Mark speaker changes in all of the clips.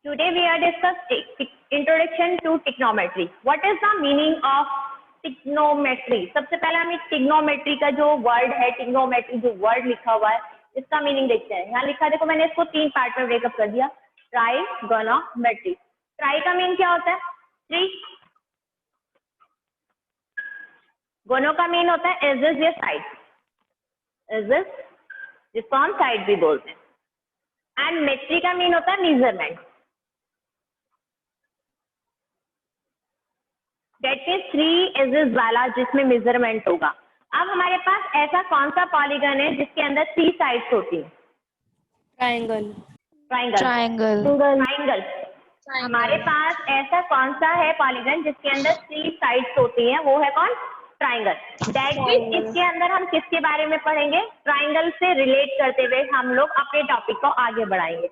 Speaker 1: Today we are discussing introduction to trigonometry. What is the meaning of trigonometry? सबसे पहले हम एक trigonometry का जो वर्ड है, trigonometry जो वर्ड लिखा हुआ है, इसका मीनिंग देखते हैं. यहाँ लिखा है, देखो मैंने इसको 3 पार्ट में ब्रेकअप कर दिया. ट्राइगोनोमेट्री. ट्राई का मीन क्या होता है? 3. गोनो का मीन होता है इज दिस ये साइड, इज दिस, जिसको हम साइड भी बोलते हैं. एंड मेट्री का मीन होता है measurement. That is 3 is this वाला जिसमें मेजरमेंट होगा. अब हमारे पास ऐसा कौन सा पॉलीगन है जिसके अंदर 3 साइड्स होती हैं?
Speaker 2: ट्रायंगल.
Speaker 1: ट्राइंगल.
Speaker 3: ट्रायंगल.
Speaker 1: ट्राइंगल. हमारे पास ऐसा कौन सा है पॉलीगन जिसके अंदर 3 साइड्स होती हैं? वो है कौन? ट्राइंगल. दैट मींस इसके अंदर हम किसके बारे में पढ़ेंगे? ट्राइंगल से रिलेट करते हुए हम लोग अपने टॉपिक को आगे बढ़ाएंगे.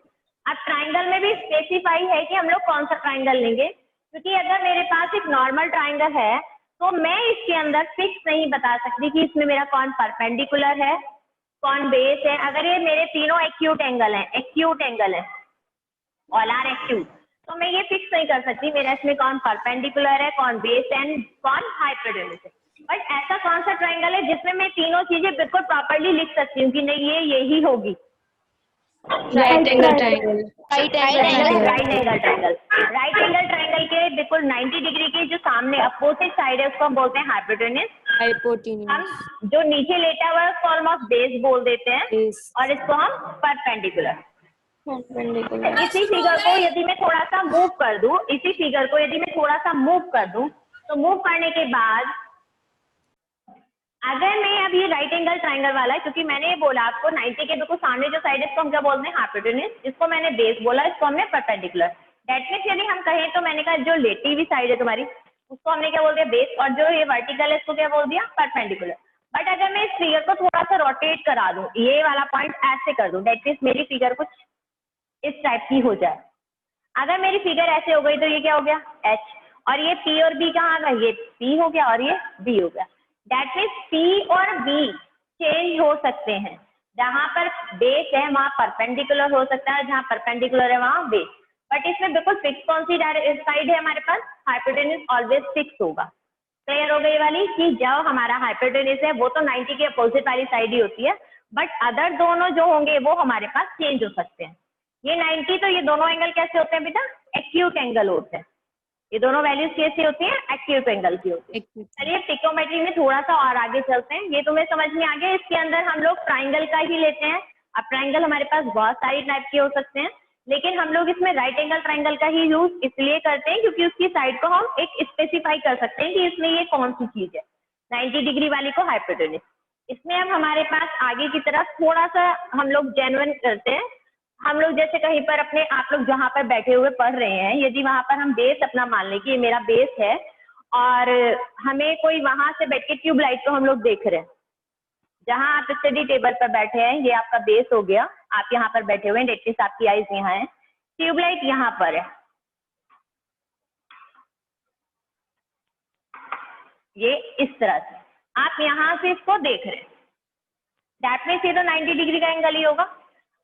Speaker 1: अब ट्राइंगल में भी स्पेसिफाई है कि हम लोग कौन सा ट्राइंगल लेंगे, क्योंकि अगर मेरे पास एक नॉर्मल ट्राइंगल है तो मैं इसके अंदर फिक्स नहीं बता सकती कि इसमें मेरा कौन परपेंडिकुलर है, कौन बेस है. अगर ये मेरे तीनों एक्यूट एंगल है, ऑल आर एक्यूट, तो मैं ये फिक्स नहीं कर सकती मेरा इसमें कौन परपेंडिकुलर है, कौन बेस है, कौन हाइपोटेन्यूज है. बट ऐसा कौन सा ट्राइंगल है जिसमें मैं तीनों चीजें बिल्कुल प्रॉपर्ली लिख सकती हूँ कि नहीं ये यही होगी?
Speaker 2: Right angle triangle.
Speaker 1: Right angle triangle के बिल्कुल 90 डिग्री के जो सामने अपोजिट साइड है उसको हम बोलते हैं हाइपोटेन्यूज.
Speaker 2: हाइपोटेन्यूज.
Speaker 1: हम जो नीचे लेटा हुआ है उसको ऑलमोस्ट बेस बोल देते हैं.
Speaker 2: बेस.
Speaker 1: और इसको हम परपेंडिकुलर.
Speaker 2: परपेंडिकुलर.
Speaker 1: इसी फिगर को यदि मैं थोड़ा सा मूव कर दूं, तो मूव करने के बाद अगर मैं अब ये राइट एंगल ट्राइंगल वाला है, क्योंकि मैंने ये बोला आपको 90 के बिल्कुल सामने जो साइड है इसको हम क्या बोलते हैं? हाइपोटेन्यूज. इसको मैंने बेस बोला, इसको हमने परपेंडिकुलर. दैट मींस यदि हम कहें तो मैंने कहा जो लेटी हुई साइड है तुम्हारी उसको हमने क्या बोल दिया? बेस. और जो ये वर्टिकल है इसको क्या बोल दिया? परपेंडिकुलर. बट अगर मैं इस फिगर को थोड़ा सा रोटेट करा दूं, ये वाला पॉइंट ऐसे कर दूं, दैट मींस मेरी फिगर कुछ इस टाइप की हो जाए. अगर मेरी फिगर ऐसे हो गई तो ये क्या हो गया? एच. और ये पी और बी कहाँ आ गया? ये पी हो गया और ये बी हो गया. दैट मीन्स पी और बी चेंज हो सकते हैं. जहां पर बेस है वहां परपेंडिकुलर हो सकता है, जहां परपेंडिकुलर है वहां बेस. बट इसमें बिल्कुल फिक्स कौन सी साइड है हमारे पास? हाइपोटेन्यूज ऑलवेज फिक्स होगा. क्लियर हो गई वाली कि जब हमारा हाइपोटेन्यूज है वो तो 90 के अपोजिट वाली साइड ही होती है, बट अदर दोनों जो होंगे वो हमारे पास चेंज हो सकते हैं. ये 90 तो ये दोनों एंगल कैसे होते हैं बेटा? एक्यूट एंगल होते हैं. ये दोनों वैल्यूज कैसे होती हैं? एक्यूट एंगल की होती है. चलिए ट्रिग्नोमेट्री में थोड़ा सा और आगे चलते हैं. ये तुम्हें समझ में आ गया. इसके अंदर हम लोग ट्राइंगल का ही लेते हैं. अब ट्राइंगल हमारे पास बहुत सारी टाइप के हो सकते हैं, लेकिन हम लोग इसमें राइट एंगल ट्राइंगल का ही यूज इसलिए करते हैं क्योंकि उसकी साइड को हम एक स्पेसिफाई कर सकते हैं कि इसमें ये कौन सी चीज है. 90 डिग्री वाली को हाइपोटेन्यूज. इसमें अब हमारे पास आगे की तरफ थोड़ा सा हम लोग जेन्युइन करते हैं. हम लोग जैसे कहीं पर अपने आप लोग जहाँ पर बैठे हुए पढ़ रहे हैं, यदि वहां पर हम बेस अपना मान लें कि ये मेरा बेस है और हमें कोई वहां से बैठ के ट्यूबलाइट को हम लोग देख रहे हैं. जहां आप स्टडी टेबल पर बैठे हैं ये आपका बेस हो गया. आप यहाँ पर बैठे हुए हैं, डेट मींस आपकी आईज यहाँ है, ट्यूबलाइट यहाँ पर है, ये इस तरह से आप यहाँ से इसको देख रहे हैं. दैट मींस ये तो 90 डिग्री का एंगल ही होगा.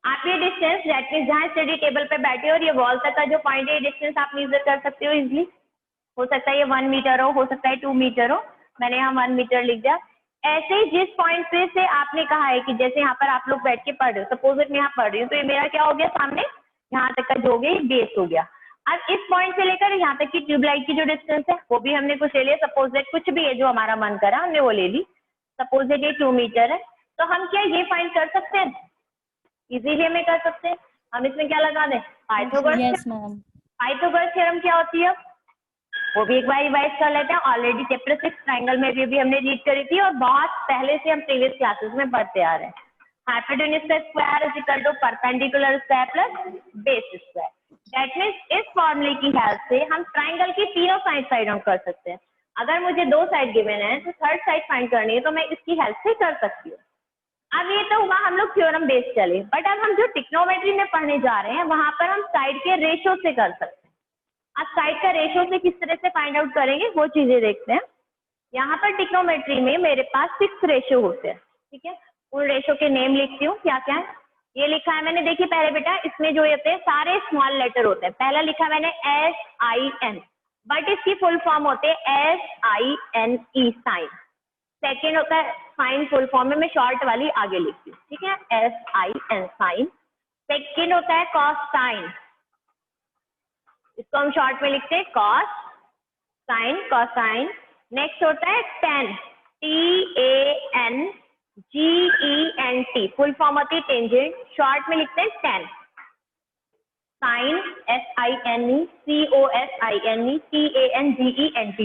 Speaker 1: आप ये डिस्टेंस दैट मींस जहाँ स्टडी टेबल पे बैठे हो और ये वॉल तक का जो पॉइंट है डिस्टेंस आप मेजर कर सकते हो इजीली. हो सकता है ये 1 मीटर हो सकता है 2 मीटर हो. मैंने यहाँ 1 मीटर लिख दिया. ऐसे ही जिस पॉइंट पे से आपने कहा है कि जैसे यहाँ पर आप लोग बैठ के पढ़ रहे हो, सपोज मैं यहाँ पढ़ रही हूँ, तो ये मेरा क्या हो गया? सामने यहाँ तक का जो हो गया बेस हो गया. अब इस पॉइंट से लेकर यहाँ तक की ट्यूबलाइट की जो डिस्टेंस है वो भी हमने कुछ ले लिया. सपोज दैट कुछ भी है जो हमारा मन करा हमने वो ले ली. सपोज दैट ये 2 मीटर है, तो हम क्या ये फाइंड कर सकते हैं? इजीली हमें कर सकते हैं. हम इसमें क्या लगा दें? पाइथागोरस थ्योरम क्या होती है वो भी एक बार रिवाइज कर लेते हैं. ऑलरेडी चैप्टर 6 ट्राइंगल में भी हमने रीड करी थी और बहुत पहले से हम प्रीवियस क्लासेस में पढ़ते आ रहे हैं. हाइपोटेन्यूज का square is equal to perpendicular square plus base square. That means इस फॉर्मूले की हेल्प से हम ट्राइंगल की तीनों साइड हम कर सकते हैं. अगर मुझे 2 साइड गिवन है तो थर्ड साइड फाइंड करनी है तो मैं इसकी हेल्प से कर सकती हूँ. अब ये तो हुआ हम लोग थ्योरम बेस चले, बट अब हम जो ट्रिग्नोमेट्री में पढ़ने जा रहे हैं वहां पर हम साइड के रेशो से कर सकते हैं. अब साइड का रेशो से किस तरह से फाइंड आउट करेंगे वो चीजें देखते हैं. यहाँ पर ट्रिग्नोमेट्री में मेरे पास 6 रेशो होते हैं. ठीक है, उन रेशो के नेम लिखती हूँ क्या क्या है. ये लिखा है मैंने, देखिए पहले बेटा इसमें जो होते हैं सारे स्मॉल लेटर होते हैं। पहला लिखा मैंने SIN, बट इसकी फुल फॉर्म होते हैं SINE, साइन। सेकेंड होता है साइन, फुल फॉर्म में मैं शॉर्ट वाली आगे लिखती हूँ, ठीक है, SIN, साइन। सेकेंड होता है कॉस साइन, इसको हम शॉर्ट में लिखते हैं कॉस साइन, कॉसाइन। नेक्स्ट होता है टेन, TANGENT, फुल फॉर्म होती है टेंजेंट, शॉर्ट में लिखते हैं tan. Sine, SINE, COSINE, TANGENT,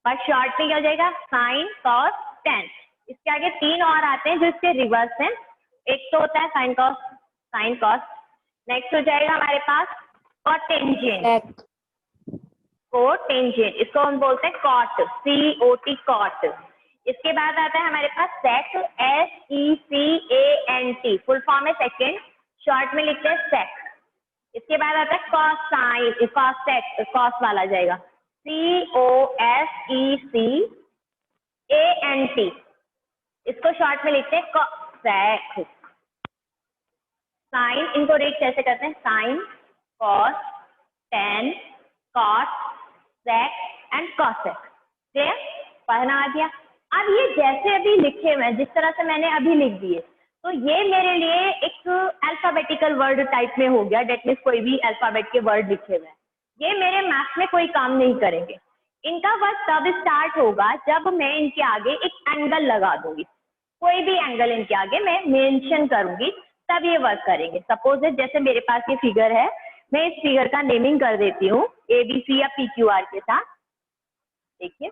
Speaker 1: but short में क्या हो जाएगा, साइन कॉस टेन। इसके आगे तीन और आते हैं जो इसके रिवर्स हैं। एक तो होता है sine cos, sine cos. Next हो जाएगा हमारे पास कॉटेंजेंट,
Speaker 2: Sec.
Speaker 1: कोटेंजेंट, इसको हम बोलते हैं कॉट, COT, कॉट। इसके बाद आता है हमारे पास सेक, SECANT, फुल फॉर्म है सेकेंड, शॉर्ट में लिखते हैं सेक। इसके बाद आता है कॉसाइन, कॉसेक, कॉस वाला जाएगा, COSECANT, इसको शॉर्ट में लिखते हैं कॉसेक। साइन, इनको रीड कैसे करते हैं, sine, cos, tan, cot, sec and cosec. Clear, पढ़ना आ गया। अब ये जैसे अभी लिखे हुए हैं, जिस तरह से मैंने अभी लिख दिए, तो ये मेरे लिए एक अल्फाबेटिकल वर्ड टाइप में हो गया। डेट मीन्स कोई भी अल्फाबेट के वर्ड लिखे हुए हैं, ये मेरे मैथ्स में कोई काम नहीं करेंगे। इनका वर्क तब स्टार्ट होगा जब मैं इनके आगे एक एंगल लगा दूंगी, कोई भी एंगल इनके आगे मैं मेंशन करूंगी, तब ये वर्क करेंगे। सपोज जैसे मेरे पास ये फिगर है, मैं इस फिगर का नेमिंग कर देती हूँ ABC या PQR के साथ। देखिए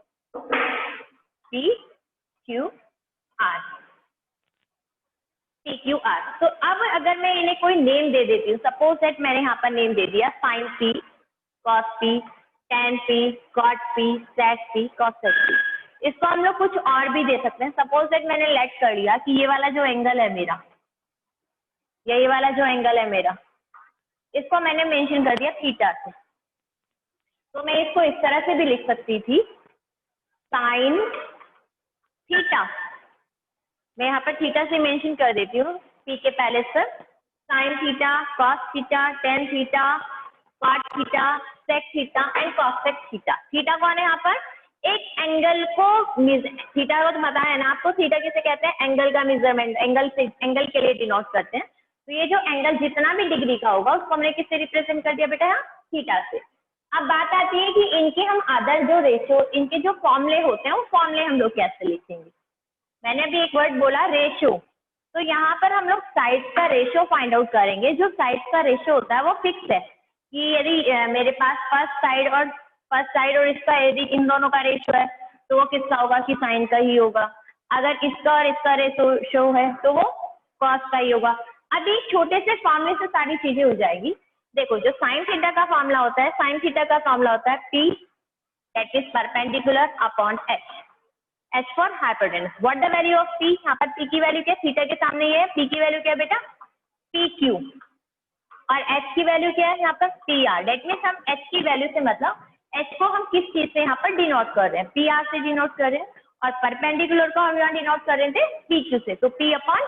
Speaker 1: PQR, तो अब अगर मैं इन्हें कोई नेम दे देती हूँ, सपोज दैट मैंने यहाँ पर नेम दे दिया sine P, cos P, tan P, cot P, sec P, cosec P। इसको हम लोग कुछ और भी दे सकते हैं। सपोज दैट मैंने लेट कर लिया कि ये वाला जो एंगल है मेरा, या ये वाला जो एंगल है मेरा, इसको मैंने मेंशन कर दिया थीटा से। तो मैं इसको इस तरह से भी लिख सकती थी, साइन थीटा। मैं यहाँ पर थीटा से मेंशन कर देती हूँ, P के पहले से, sine theta, cos theta, tan theta, cot theta, sec theta and cosec theta. Theta कौन है यहाँ पर, एक एंगल को, थीटा को तो पता है ना आपको, थीटा किसे कहते हैं, एंगल का मेजरमेंट, एंगल से, एंगल के लिए डिनोट करते हैं। तो ये जो एंगल जितना भी डिग्री का होगा उसको हमने किससे रिप्रेजेंट कर दिया बेटा, थीटा से। अब बात आती है कि इनके हम अदर जो रेशो, इनके जो फॉर्मूले होते हैं, वो फॉर्मूले हम लोग कैसे लिखेंगे। मैंने अभी एक वर्ड बोला रेशो, तो यहाँ पर हम लोग साइड्स का रेशो फाइंड आउट करेंगे। जो साइड्स का रेशो होता है वो फिक्स है कि यदि मेरे पास फर्स्ट साइड और इसका यदि इन दोनों का रेशो है तो वो किसका होगा, कि साइन का ही होगा। अगर इसका और इसका रेशो है तो वो कॉस का ही होगा। अभी छोटे से फॉर्मूले से सारी चीजें हो जाएगी। देखो, जो साइन थीटा का फॉर्मूला होता है, साइन थीटा का फॉर्मूला होता है P, that is perpendicular upon H for hypotenuse. What the value of P, यहाँ पर P की वैल्यू क्या है, थीटा के सामने ये है, P की वैल्यू क्या है बेटा, PQ, और H की वैल्यू क्या है यहाँ पर, PR। दैट मीन्स हम H की वैल्यू से मतलब H को हम किस चीज से यहाँ पर डिनोट कर रहे हैं, PR से डिनोट कर रहे हैं, और परपेंडिकुलर को हम यहाँ डिनोट कर रहे थे PQ से, तो P अपॉन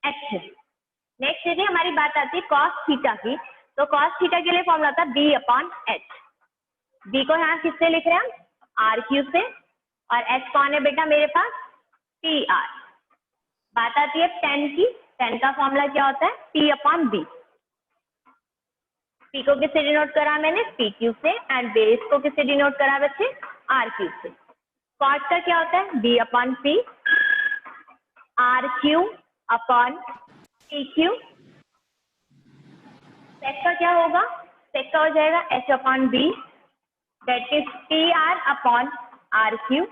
Speaker 1: H। नेक्स्ट यदि हमारी बात आती है कॉस थीटा की, तो कॉस थीटा के लिए फॉर्मूला था B अपॉन H। B को यहाँ किससे लिख रहे हैं हम, RQ से, और H कौन है बेटा मेरे पास, PR। बात आती है टेन की, टेन का फॉर्मूला क्या होता है, P अपॉन B। P को किससे डिनोट करा मैंने, PQ से, एंड बेस को किससे डिनोट करा बच्चे, RQ से। कॉट का क्या होता है, B upon P, RQ upon PQ। सेक का क्या होगा, सेक का हो जाएगा H upon B, that is PR upon RQ,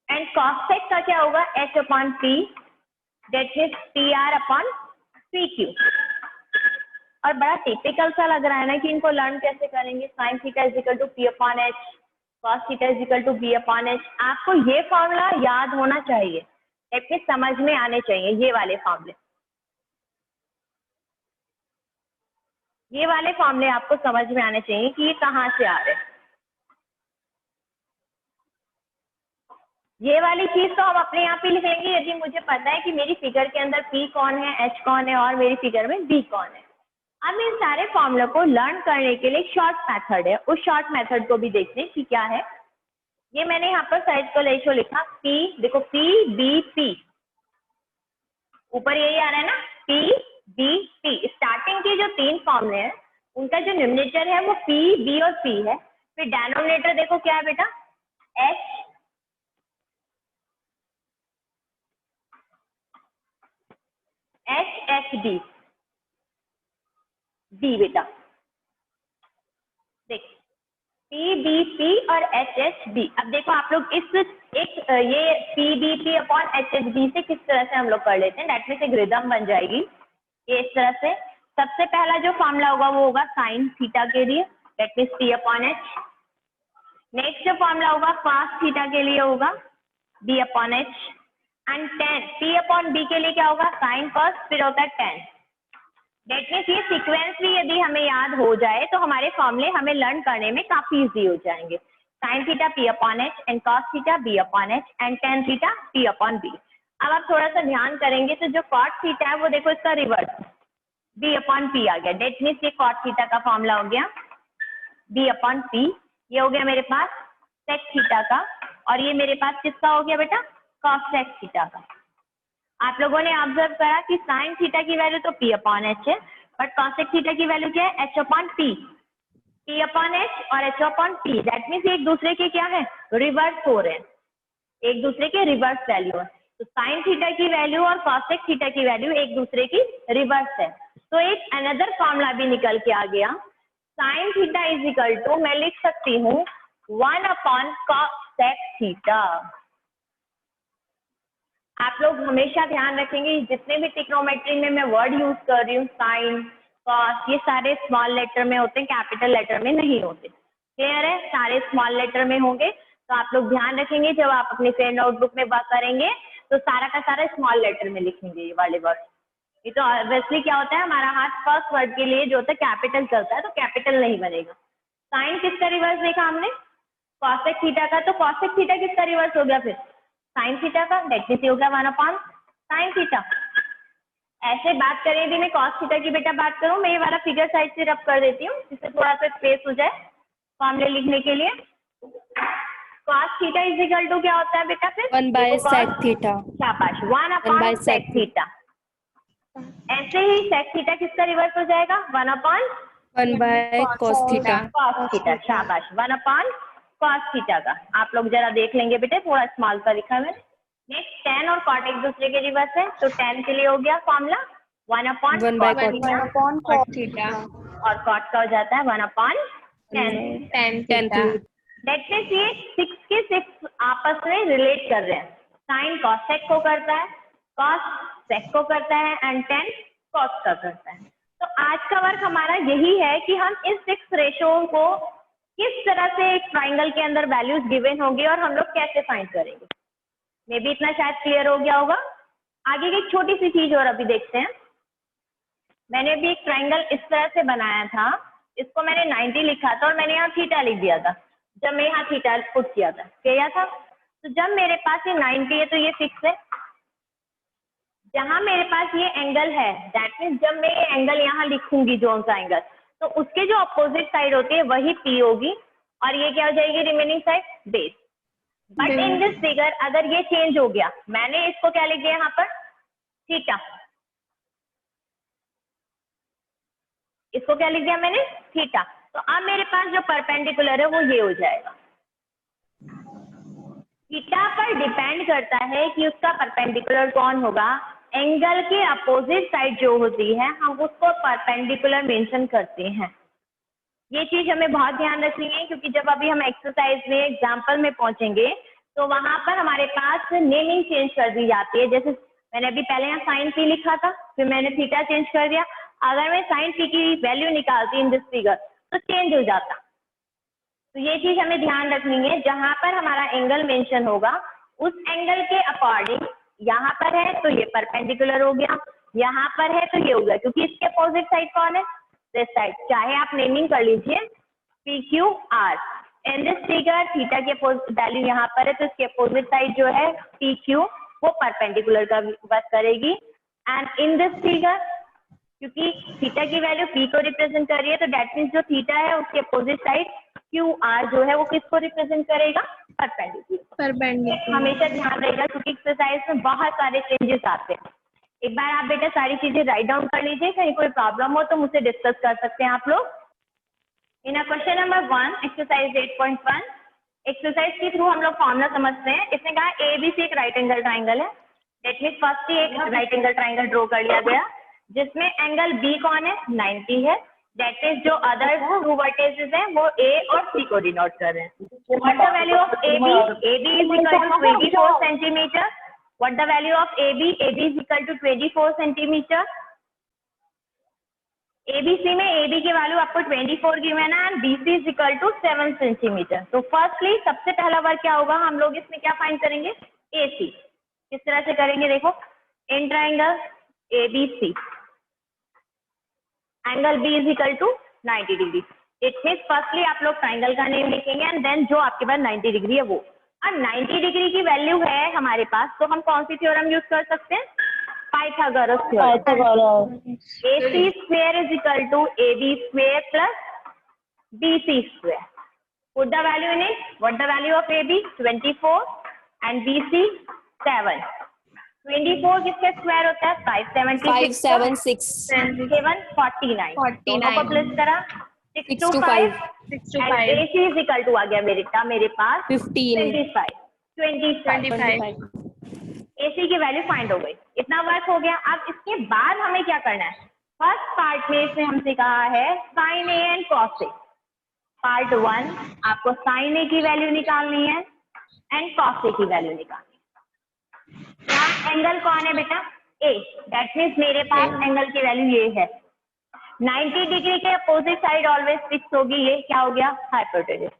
Speaker 1: and cosec का क्या होगा, H upon P, that is PR upon PQ। और बड़ा टिपिकल सा लग रहा है ना कि इनको लर्न कैसे करेंगे, sine theta is equal to P upon H, cos theta is equal to B upon H। आपको ये फॉर्मूला याद होना चाहिए, आपके समझ में आने चाहिए ये वाले फॉर्मूले, ये वाले फॉर्मूले आपको समझ में आने चाहिए कि ये कहाँ से आ रहे हैं। ये वाली चीज तो हम अपने आप ही लिख लेंगे यदि मुझे पता है कि मेरी फिगर के अंदर P कौन है, H कौन है और मेरी फिगर में B कौन है। अब इन सारे फॉर्मूला को लर्न करने के लिए शॉर्ट मेथड है, उस शॉर्ट मेथड को भी देखते हैं कि क्या है। ये मैंने यहाँ पर साइक्लिक रेशियो लिखा P, देखो P B P, ऊपर यही आ रहा है ना P B P। स्टार्टिंग के जो 3 फॉर्मूले हैं उनका जो न्यूमरेटर है वो P B और P है। फिर डिनोमिनेटर देखो क्या है बेटा, H D D बेटा, देख P B P और H D। अब देखो आप लोग इस ये P B P upon H D से किस तरह से हम लोग कर लेते हैं, डेट मीन्स एक रिदम बन जाएगी ये इस तरह से। सबसे पहला जो फॉर्मूला होगा वो होगा साइन थीटा के लिए, that means P upon H। Next जो फॉर्मूला होगा कॉस थीटा के लिए होगा B upon H। And ten P upon B के लिए क्या होगा, साइन कॉस, फिर होता है टेन। डेट मीन्स ये सीक्वेंस भी यदि हमें याद हो जाए तो हमारे फॉर्मूले हमें लर्न करने में काफी इजी हो जाएंगे। Sine theta P upon H and cos theta B upon H and tan theta P upon B। अब आप थोड़ा सा ध्यान करेंगे तो जो कॉट थीटा है वो देखो इसका रिवर्स B अपॉन P आ गया, डेट मीन्स ये कॉट थीटा का फॉर्मूला हो गया B अपॉन P। ये हो गया मेरे पास सेक थीटा का, और ये मेरे पास किसका हो गया बेटा, कॉस सेक थीटा का। आप लोगों ने ऑब्जर्व करा कि साइन थीटा की वैल्यू तो P अपॉन H है, बट कॉसेक थीटा की वैल्यू क्या है, H upon P। P upon H और H upon P, that means एक दूसरे के क्या है, रिवर्स हो रहे हैं, एक दूसरे के रिवर्स वैल्यू है। तो साइन थीटा की वैल्यू और कॉसेक थीटा की वैल्यू एक दूसरे की रिवर्स है। तो एक अनदर फॉर्मूला भी निकल के आ गया, sine theta is equal to, मैं लिख सकती हूँ 1 अपॉन कॉसेक थीटा। आप लोग हमेशा ध्यान रखेंगे जितने भी ट्रिग्नोमेट्री में मैं वर्ड यूज कर रही हूँ, साइन कॉस, ये सारे स्मॉल लेटर में होते हैं, कैपिटल लेटर में नहीं होते। क्लियर है, सारे स्मॉल लेटर में होंगे। तो आप लोग ध्यान रखेंगे जब आप अपने फेयर नोटबुक में बात करेंगे तो सारा का सारा स्मॉल लेटर में लिखेंगे ये वाले वर्ड। ये तो ऑब्वियसली क्या होता है, हमारा हाथ फर्स्ट वर्ड के लिए जो होता है कैपिटल चलता है, तो कैपिटल नहीं बनेगा। साइन किसका रिवर्स देखा हमने, कॉसेक थीटा का, तो कॉसेक थीटा किसका रिवर्स हो गया फिर, साइन थीटा का, डेट मीन्स हो गया 1 अपॉन साइन थीटा। ऐसे बात करें यदि मैं कॉस थीटा की बेटा बात करूं, मैं ये वाला फिगर साइड से रब कर देती हूँ जिससे थोड़ा सा स्पेस हो जाए फॉर्मूले लिखने के लिए। Cos theta is equal to क्या होता है बेटा फिर,
Speaker 2: 1 बाय सेक थीटा।
Speaker 1: शाबाश, 1 अपॉन सेक थीटा। ऐसे ही सेक थीटा किसका रिवर्स हो जाएगा, 1 upon
Speaker 2: 1 by cos theta.
Speaker 1: Cos theta, शाबाश, 1 अपॉन कॉस थीटा का। आप लोग जरा देख लेंगे बेटे, थोड़ा स्मॉल सा लिखा है मैंने। नेक्स्ट टेन और कॉट एक दूसरे के रिवर्स है, तो टेन के लिए हो गया formula 1 upon
Speaker 2: 1 by
Speaker 1: cot theta, और कॉट का हो जाता है 1 upon tan
Speaker 2: theta.
Speaker 1: That means ये 6 के 6 आपस में रिलेट कर रहे हैं। साइन कॉस सेक को करता है, कॉस सेक को करता है, एंड टेन कॉस का करता है। तो आज का वर्क हमारा यही है कि हम इस 6 रेशो को किस तरह से एक ट्राइंगल के अंदर वैल्यूज गिवन होगी और हम लोग कैसे फाइंड करेंगे। मे भी इतना शायद क्लियर हो गया होगा। आगे की एक छोटी सी चीज और अभी देखते हैं। मैंने भी एक ट्राइंगल इस तरह से बनाया था, इसको मैंने 90 लिखा था और मैंने यहाँ थीटा लिख दिया था। जब मैं यहाँ थीटा पुट किया था, तो जब मेरे पास ये 90 है तो ये फिक्स है। जहां मेरे पास ये एंगल है, दैट मीन्स जब मैं ये एंगल यहाँ लिखूंगी जोन सा एंगल, तो उसके जो अपोजिट साइड होती है वही P होगी, और ये क्या हो जाएगी, remaining side base. But in this figure अगर ये चेंज हो गया, मैंने इसको क्या लिख दिया यहाँ पर, थीटा, इसको क्या लिख दिया मैंने, थीटा। तो अब मेरे पास जो परपेंडिकुलर है वो ये हो जाएगा। थीटा पर डिपेंड करता है कि उसका परपेंडिकुलर कौन होगा। एंगल के अपोजिट साइड जो होती है हम उसको परपेंडिकुलर मेंशन करते हैं। ये चीज हमें बहुत ध्यान रखनी है, क्योंकि जब अभी हम एक्सरसाइज में एग्जाम्पल में पहुंचेंगे तो वहां पर हमारे पास नेमिंग चेंज कर दी जाती है। जैसे मैंने अभी पहले यहाँ साइन पी लिखा था, फिर मैंने थीटा चेंज कर दिया। अगर मैं साइन पी की वैल्यू निकालती इन दिस फिगर तो चेंज हो जाता। तो ये चीज हमें ध्यान रखनी है, जहां पर हमारा एंगल मेंशन होगा उस एंगल के अकॉर्डिंग, यहाँ पर है तो ये परपेंडिकुलर हो गया, यहाँ पर है तो ये हो गया, क्योंकि इसके अपोजिट साइड कौन है, दिस साइड। चाहे आप नेमिंग कर लीजिए PQR, in this figure theta के वैल्यू यहाँ पर है, तो इसके अपोजिट साइड जो है पी क्यू वो परपेंडिकुलर का वर्क करेगी। एंड इन दिस फिगर क्योंकि थीटा की वैल्यू पी को रिप्रेजेंट कर रही है, तो डेट मीन्स जो थीटा है उसके अपोजिट साइड क्यू आर जो है वो किसको रिप्रेजेंट करेगा, परपेंडिकुलर। हमेशा ध्यान रहेगा क्योंकि एक्सरसाइज में बहुत सारे चेंजेस आते हैं। एक बार आप बेटा सारी चीजें राइट डाउन कर लीजिए, कहीं कोई प्रॉब्लम हो तो मुझसे डिस्कस कर सकते हैं आप लोग। इन क्वेश्चन नंबर 1 एक्सरसाइज 8.1 एक्सरसाइज के थ्रू हम लोग फॉर्मूला समझते हैं। इसने कहा एबीसी एक राइट एंगल ट्राइंगल है। डेट मीन्स फर्स्ट ही एक राइट एंगल ट्राइंगल ड्रॉ कर लिया गया जिसमें एंगल बी कौन है, 90 है। डेट मीन्स जो अदर टू वर्टेजेस हैं वो ए और सी को डिनोट कर रहे हैं। What the value of AB, AB is equal to 24 centimetre. What the value of AB, AB is equal to 24 centimetre. ABC में एबी की वैल्यू आपको 24 गिवन है and BC is equal to 7 centimetre. तो firstly सबसे पहला work क्या होगा, हम लोग इसमें क्या फाइंड करेंगे, एसी। किस तरह से करेंगे, देखो in triangle ABC angle B is equal to 90 degree. It means firstly आप लोग ट्राइंगल का नेम लिखेंगे एंड देन जो आपके पास 90 डिग्री है वो। अब 90 डिग्री की वैल्यू है हमारे पास, तो हम कौन सी थ्योरम यूज कर सकते हैं, Pythagoras theorem. AC square is equal to AB square plus BC square. Put the value in it. What the value of AB? 24 and BC 7. 24 किसके स्क्वायर होता है, 576 749 दोनों को प्लस करा 6 to 5 and AC is equal to आ गया मेरे पास 25 AC की value find हो गई। इतना वर्क हो गया। अब इसके बाद हमें क्या करना है, फर्स्ट पार्ट में इसने हमसे कहा है sine A and cos A. Part 1 आपको साइन ए की वैल्यू निकालनी है एंड कॉस ए की वैल्यू निकालनी है। यहाँ एंगल कौन है बेटा, ए। दैट मीन्स मेरे पास एंगल की वैल्यू ये है। 90 डिग्री के अपोजिट साइड ऑलवेज फिक्स होगी, ये क्या हो गया, हाइपोटेन्यूज।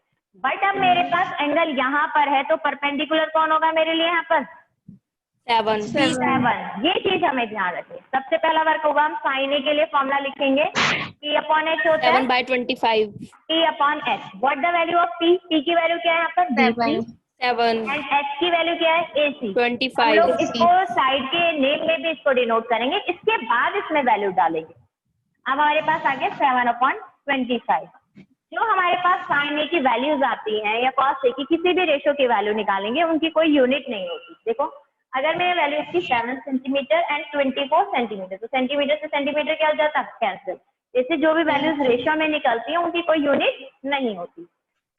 Speaker 1: बट अब मेरे पास एंगल यहाँ पर है तो परपेंडिकुलर कौन होगा मेरे लिए, यहाँ पर 7। ये चीज हमें ध्यान रखें। सबसे पहला वर्क होगा, हम साइन ए के लिए फॉर्मूला लिखेंगे, P अपॉन H होता है
Speaker 2: 7/25
Speaker 1: P upon H। What the value of P, P की वैल्यू क्या है यहाँ पर
Speaker 2: 7
Speaker 1: एंड H की वैल्यू क्या है AC।
Speaker 2: 25
Speaker 1: हम लोग इसको साइड के नेम में भी इसको डिनोट करेंगे, इसके बाद इसमें वैल्यू डालेंगे। अब हमारे पास आ गया 7/25। जो हमारे पास साइन ए की वैल्यूज आती हैं या कॉस ए की किसी भी रेशो की वैल्यू निकालेंगे, उनकी कोई यूनिट नहीं होती। देखो अगर मेरी वैल्यू इसकी 7 सेंटीमीटर एंड 24 सेंटीमीटर, तो सेंटीमीटर से सेंटीमीटर क्या हो जाता है, कैंसिल। जैसे जो भी वैल्यूज रेशियो में निकलती हैं उनकी कोई यूनिट नहीं होती।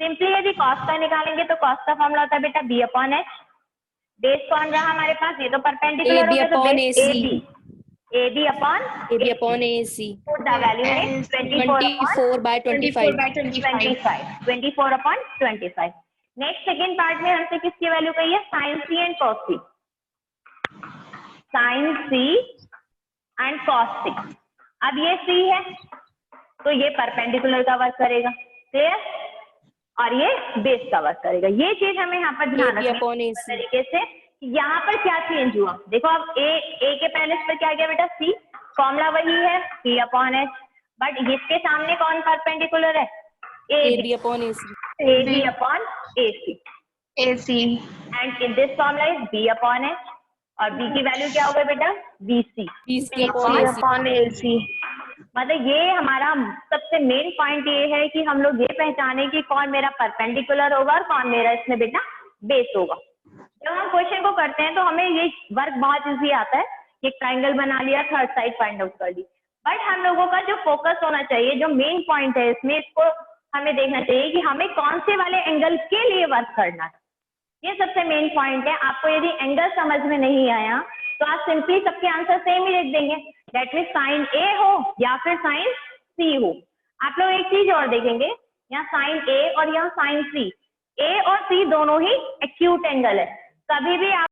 Speaker 1: सिंपली यदि कॉस का निकालेंगे तो कॉस का फॉर्मूला होता है बेटा B अपॉन H। बेस कौन रहा हमारे पास, ये तो परपेंडिकुलर हो गया तो base AB upon AC। Put the value है
Speaker 2: 24/25
Speaker 1: 24 अपॉन 25। नेक्स्ट सेकेंड पार्ट में हमसे किसकी वैल्यू कही है, sine C and cos C. Sine C and cos C. अब ये सी है तो ये परपेंडिकुलर का वर्क करेगा, क्लियर, और ये बेस का वर्क करेगा। ये चीज हमें यहाँ पर ध्यान रखना है तरीके से। यहाँ पर क्या चेंज हुआ, देखो अब ए के पहले पर क्या गया बेटा सी, फॉर्मूला वही है P अपॉन H, बट इसके सामने कौन परपेंडिकुलर है, AB upon AC and in this formula is B upon H और B की वैल्यू क्या होगा बेटा BC अपॉन AC। मतलब ये हमारा सबसे मेन पॉइंट ये है कि हम लोग ये पहचाने कि कौन मेरा परपेंडिकुलर होगा और कौन मेरा इसमें बेटा बेस होगा। जब हम क्वेश्चन को करते हैं तो हमें ये वर्क बहुत इजी आता है, एक ट्राइंगल बना लिया, थर्ड साइड फाइंड आउट कर ली। बट हम लोगों का जो फोकस होना चाहिए, जो मेन पॉइंट है इसमें, इसको हमें देखना चाहिए कि हमें कौन से वाले एंगल के लिए वर्क करना है। ये सबसे मेन पॉइंट है। आपको यदि एंगल समझ में नहीं आया तो आप सिंपली सबके आंसर सेम ही लिख देंगे, दैट मीन्स साइन ए हो या फिर साइन सी हो। आप लोग एक चीज और देखेंगे, यहाँ साइन ए और यहाँ साइन सी, ए और सी दोनों ही एक्यूट एंगल है। कभी भी आप